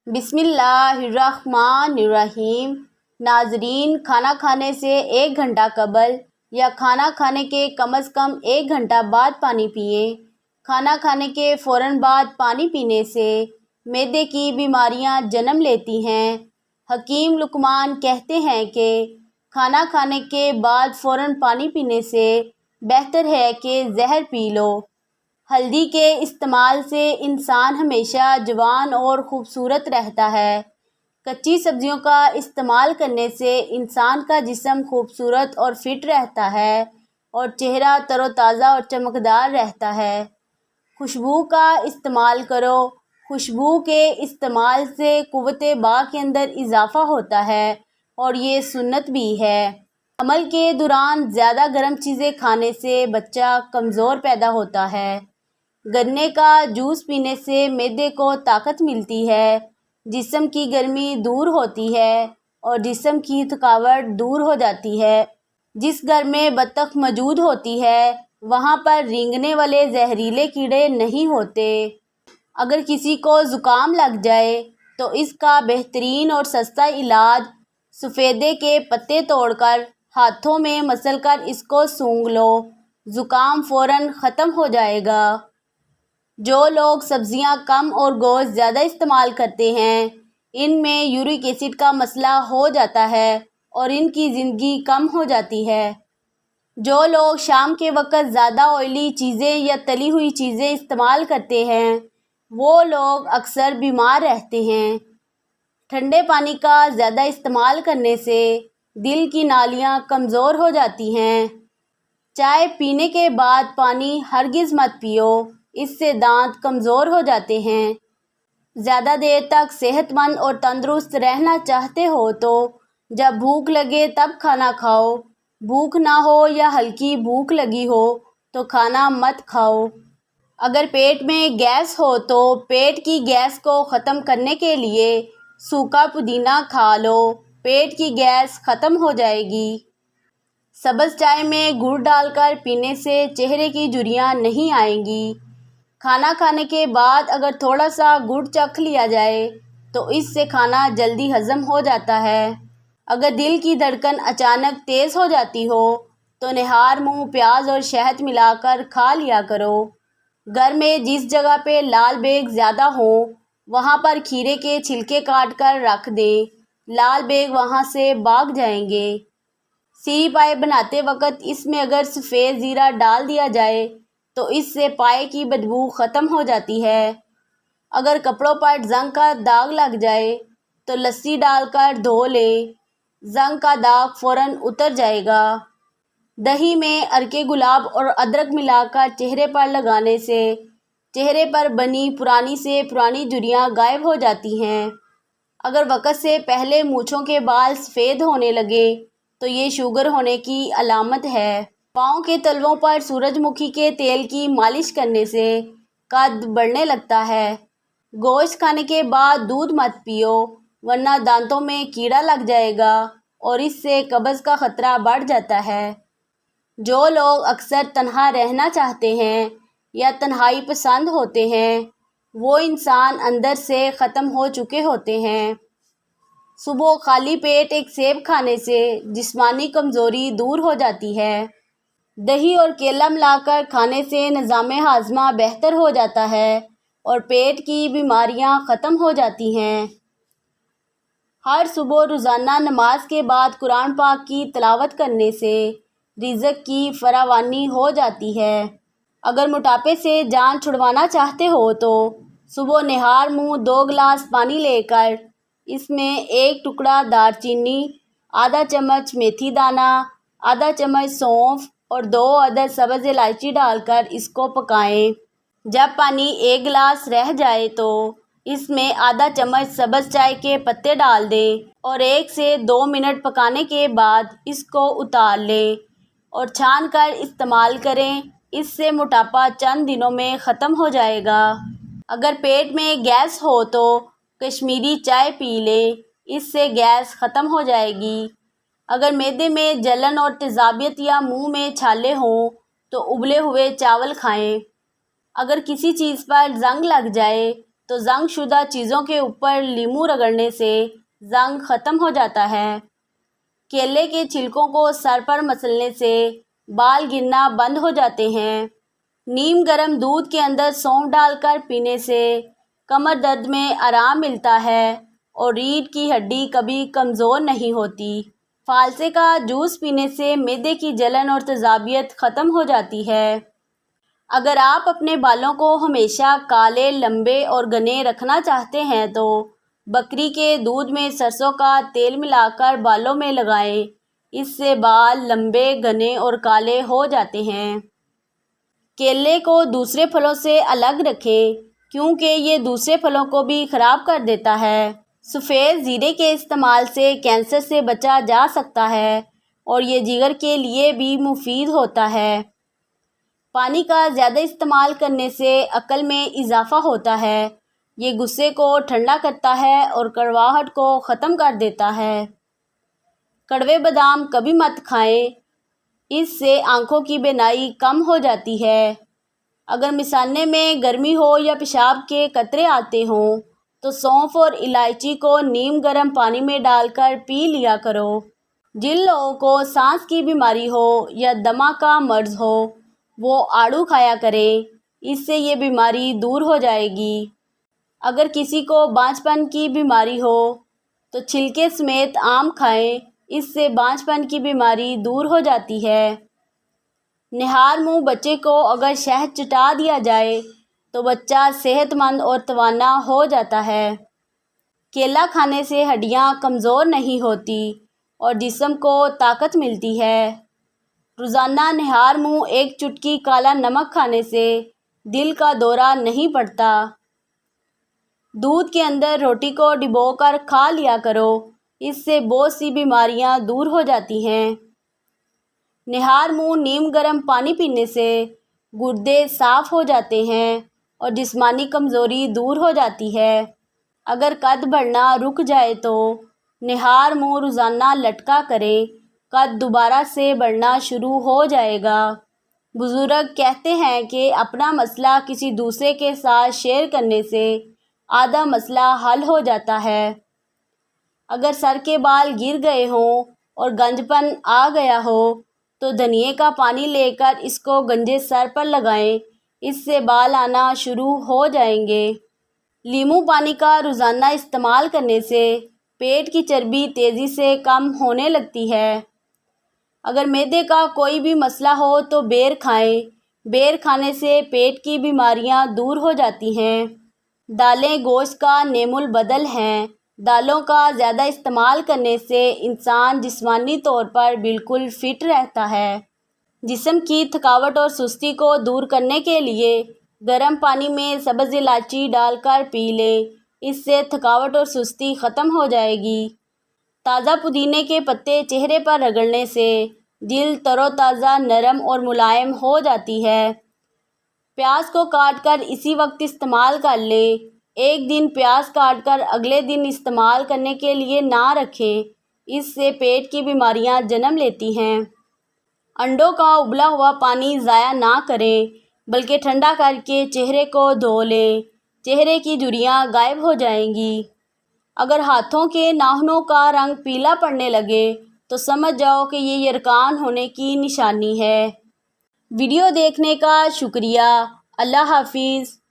بسم اللہ الرحمن الرحیم۔ ناظرین، کھانا کھانے سے 1 گھنٹہ قبل یا کھانا کھانے کے کم از کم 1 گھنٹہ بعد پانی پئیں۔ کھانا کھانے کے فوراً بعد پانی پینے سے معدے کی بیماریاں جنم لیتی ہیں۔ حکیم لقمان کہتے ہیں کہ کھانا کھانے کے بعد فوراً پانی پینے سے بہتر ہے کہ زہر پی لو۔ ہلدی کے استعمال سے انسان ہمیشہ جوان اور خوبصورت رہتا ہے۔ کچی سبزیوں کا استعمال کرنے سے انسان کا جسم خوبصورت اور فٹ رہتا ہے اور چہرہ تر و تازہ اور چمکدار رہتا ہے۔ خوشبو کا استعمال کرو۔ خوشبو کے استعمال سے قوت باء کے اندر اضافہ ہوتا ہے اور یہ سنت بھی ہے۔ حمل کے دوران زیادہ گرم چیزیں کھانے سے بچہ کمزور پیدا ہوتا ہے۔ گنے کا جوس پینے سے معدے کو طاقت ملتی ہے، جسم کی گرمی دور ہوتی ہے اور جسم کی تھکاوٹ دور ہو جاتی ہے۔ جس گھر میں بطخ موجود ہوتی ہے وہاں پر رینگنے والے زہریلے کیڑے نہیں ہوتے۔ اگر کسی کو زکام لگ جائے تو اس کا بہترین اور سستا علاج سفیدے کے پتے توڑ کر ہاتھوں میں مسل کر اس کو سونگھ لو، زکام فوراً ختم ہو جائے گا۔ جو لوگ سبزیاں کم اور گوشت زیادہ استعمال کرتے ہیں ان میں یورک ایسڈ کا مسئلہ ہو جاتا ہے اور ان کی زندگی کم ہو جاتی ہے۔ جو لوگ شام کے وقت زیادہ آئلی چیزیں یا تلی ہوئی چیزیں استعمال کرتے ہیں وہ لوگ اکثر بیمار رہتے ہیں۔ ٹھنڈے پانی کا زیادہ استعمال کرنے سے دل کی نالیاں کمزور ہو جاتی ہیں۔ چائے پینے کے بعد پانی ہرگز مت پیو، اس سے دانت کمزور ہو جاتے ہیں۔ زیادہ دیر تک صحت مند اور تندرست رہنا چاہتے ہو تو جب بھوک لگے تب کھانا کھاؤ۔ بھوک نہ ہو یا ہلکی بھوک لگی ہو تو کھانا مت کھاؤ۔ اگر پیٹ میں گیس ہو تو پیٹ کی گیس کو ختم کرنے کے لیے سوکھا پودینہ کھا لو، پیٹ کی گیس ختم ہو جائے گی۔ سبز چائے میں گڑ ڈال کر پینے سے چہرے کی جھریاں نہیں آئیں گی۔ کھانا کھانے کے بعد اگر تھوڑا سا گڑ چکھ لیا جائے تو اس سے کھانا جلدی ہضم ہو جاتا ہے۔ اگر دل کی دھڑکن اچانک تیز ہو جاتی ہو تو نہار منہ پیاز اور شہد ملا کر کھا لیا کرو۔ گھر میں جس جگہ پہ لال بیگ زیادہ ہوں وہاں پر کھیرے کے چھلکے کاٹ کر رکھ دیں، لال بیگ وہاں سے بھاگ جائیں گے۔ سیری پائے بناتے وقت اس میں اگر سفید زیرہ ڈال دیا جائے تو اس سے پائے کی بدبو ختم ہو جاتی ہے۔ اگر کپڑوں پر زنگ کا داغ لگ جائے تو لسی ڈال کر دھو لیں، زنگ کا داغ فوراً اتر جائے گا۔ دہی میں عرق گلاب اور ادرک ملا کر چہرے پر لگانے سے چہرے پر بنی پرانی سے پرانی جھریاں غائب ہو جاتی ہیں۔ اگر وقت سے پہلے مونچھوں کے بال سفید ہونے لگے تو یہ شوگر ہونے کی علامت ہے۔ پاؤں کے تلووں پر سورج مکھی کے تیل کی مالش کرنے سے قد بڑھنے لگتا ہے۔ گوشت کھانے کے بعد دودھ مت پیو ورنہ دانتوں میں کیڑا لگ جائے گا اور اس سے قبض کا خطرہ بڑھ جاتا ہے۔ جو لوگ اکثر تنہا رہنا چاہتے ہیں یا تنہائی پسند ہوتے ہیں وہ انسان اندر سے ختم ہو چکے ہوتے ہیں۔ صبح خالی پیٹ ایک سیب کھانے سے جسمانی کمزوری دور ہو جاتی ہے۔ دہی اور کیلا ملا کر کھانے سے نظام ہاضمہ بہتر ہو جاتا ہے اور پیٹ کی بیماریاں ختم ہو جاتی ہیں۔ ہر صبح روزانہ نماز کے بعد قرآن پاک کی تلاوت کرنے سے رزق کی فراوانی ہو جاتی ہے۔ اگر موٹاپے سے جان چھڑوانا چاہتے ہو تو صبح نہار منہ 2 گلاس پانی لے کر اس میں 1 ٹکڑا دار چینی، آدھا چمچ میتھی دانہ، آدھا چمچ سونف اور 2 عدد سبز الائچی ڈال کر اس کو پکائیں۔ جب پانی 1 گلاس رہ جائے تو اس میں آدھا چمچ سبز چائے کے پتے ڈال دیں اور 1 سے 2 منٹ پکانے کے بعد اس کو اتار لیں اور چھان کر استعمال کریں۔ اس سے موٹاپا چند دنوں میں ختم ہو جائے گا۔ اگر پیٹ میں گیس ہو تو کشمیری چائے پی لیں، اس سے گیس ختم ہو جائے گی۔ اگر معدے میں جلن اور تیزابیت یا منہ میں چھالے ہوں تو ابلے ہوئے چاول کھائیں۔ اگر کسی چیز پر زنگ لگ جائے تو زنگ شدہ چیزوں کے اوپر لیمو رگڑنے سے زنگ ختم ہو جاتا ہے۔ کیلے کے چھلکوں کو سر پر مسلنے سے بال گرنا بند ہو جاتے ہیں۔ نیم گرم دودھ کے اندر سونف ڈال کر پینے سے کمر درد میں آرام ملتا ہے اور ریڑھ کی ہڈی کبھی کمزور نہیں ہوتی۔ فالسے کا جوس پینے سے معدے کی جلن اور تیزابیت ختم ہو جاتی ہے۔ اگر آپ اپنے بالوں کو ہمیشہ کالے، لمبے اور گھنے رکھنا چاہتے ہیں تو بکری کے دودھ میں سرسوں کا تیل ملا کر بالوں میں لگائیں۔ اس سے بال لمبے، گھنے اور کالے ہو جاتے ہیں۔ کیلے کو دوسرے پھلوں سے الگ رکھیں کیونکہ یہ دوسرے پھلوں کو بھی خراب کر دیتا ہے۔ سفید زیرے کے استعمال سے کینسر سے بچا جا سکتا ہے اور یہ جگر کے لیے بھی مفید ہوتا ہے۔ پانی کا زیادہ استعمال کرنے سے عقل میں اضافہ ہوتا ہے۔ یہ غصے کو ٹھنڈا کرتا ہے اور کڑواہٹ کو ختم کر دیتا ہے۔ کڑوے بادام کبھی مت کھائیں، اس سے آنکھوں کی بینائی کم ہو جاتی ہے۔ اگر مثانے میں گرمی ہو یا پیشاب کے قطرے آتے ہوں تو سونف اور الائچی کو نیم گرم پانی میں ڈال کر پی لیا کرو۔ جن لوگوں کو سانس کی بیماری ہو یا دمہ کا مرض ہو وہ آڑو کھایا کریں، اس سے یہ بیماری دور ہو جائے گی۔ اگر کسی کو بانجھ پن کی بیماری ہو تو چھلکے سمیت آم کھائیں، اس سے بانجھ پن کی بیماری دور ہو جاتی ہے۔ نہار منہ بچے کو اگر شہد چٹا دیا جائے تو بچہ صحت مند اور توانا ہو جاتا ہے۔ کیلا کھانے سے ہڈیاں کمزور نہیں ہوتی اور جسم کو طاقت ملتی ہے۔ روزانہ نہار منہ ایک چٹکی کالا نمک کھانے سے دل کا دورہ نہیں پڑتا۔ دودھ کے اندر روٹی کو ڈبو کر کھا لیا کرو، اس سے بہت سی بیماریاں دور ہو جاتی ہیں۔ نہار منہ نیم گرم پانی پینے سے گردے صاف ہو جاتے ہیں اور جسمانی کمزوری دور ہو جاتی ہے۔ اگر قد بڑھنا رک جائے تو نہار منہ روزانہ لٹکا کریں، قد دوبارہ سے بڑھنا شروع ہو جائے گا۔ بزرگ کہتے ہیں کہ اپنا مسئلہ کسی دوسرے کے ساتھ شیئر کرنے سے آدھا مسئلہ حل ہو جاتا ہے۔ اگر سر کے بال گر گئے ہوں اور گنج پن آ گیا ہو تو دھنیے کا پانی لے کر اس کو گنجے سر پر لگائیں، اس سے بال آنا شروع ہو جائیں گے۔ لیمو پانی کا روزانہ استعمال کرنے سے پیٹ کی چربی تیزی سے کم ہونے لگتی ہے۔ اگر معدے کا کوئی بھی مسئلہ ہو تو بیر کھائیں، بیر کھانے سے پیٹ کی بیماریاں دور ہو جاتی ہیں۔ دالیں گوشت کا نعم البدل ہیں۔ دالوں کا زیادہ استعمال کرنے سے انسان جسمانی طور پر بالکل فٹ رہتا ہے۔ جسم کی تھکاوٹ اور سستی کو دور کرنے کے لیے گرم پانی میں سبز الائچی ڈال کر پی لیں، اس سے تھکاوٹ اور سستی ختم ہو جائے گی۔ تازہ پودینے کے پتے چہرے پر رگڑنے سے جلد تر و تازہ، نرم اور ملائم ہو جاتی ہے۔ پیاز کو کاٹ کر اسی وقت استعمال کر لیں۔ ایک دن پیاز کاٹ کر اگلے دن استعمال کرنے کے لیے نہ رکھیں، اس سے پیٹ کی بیماریاں جنم لیتی ہیں۔ انڈوں کا ابلا ہوا پانی ضائع نہ کریں بلکہ ٹھنڈا کر کے چہرے کو دھو لیں، چہرے کی جھریاں غائب ہو جائیں گی۔ اگر ہاتھوں کے ناخنوں کا رنگ پیلا پڑنے لگے تو سمجھ جاؤ کہ یہ یرقان ہونے کی نشانی ہے۔ ویڈیو دیکھنے کا شکریہ۔ اللہ حافظ۔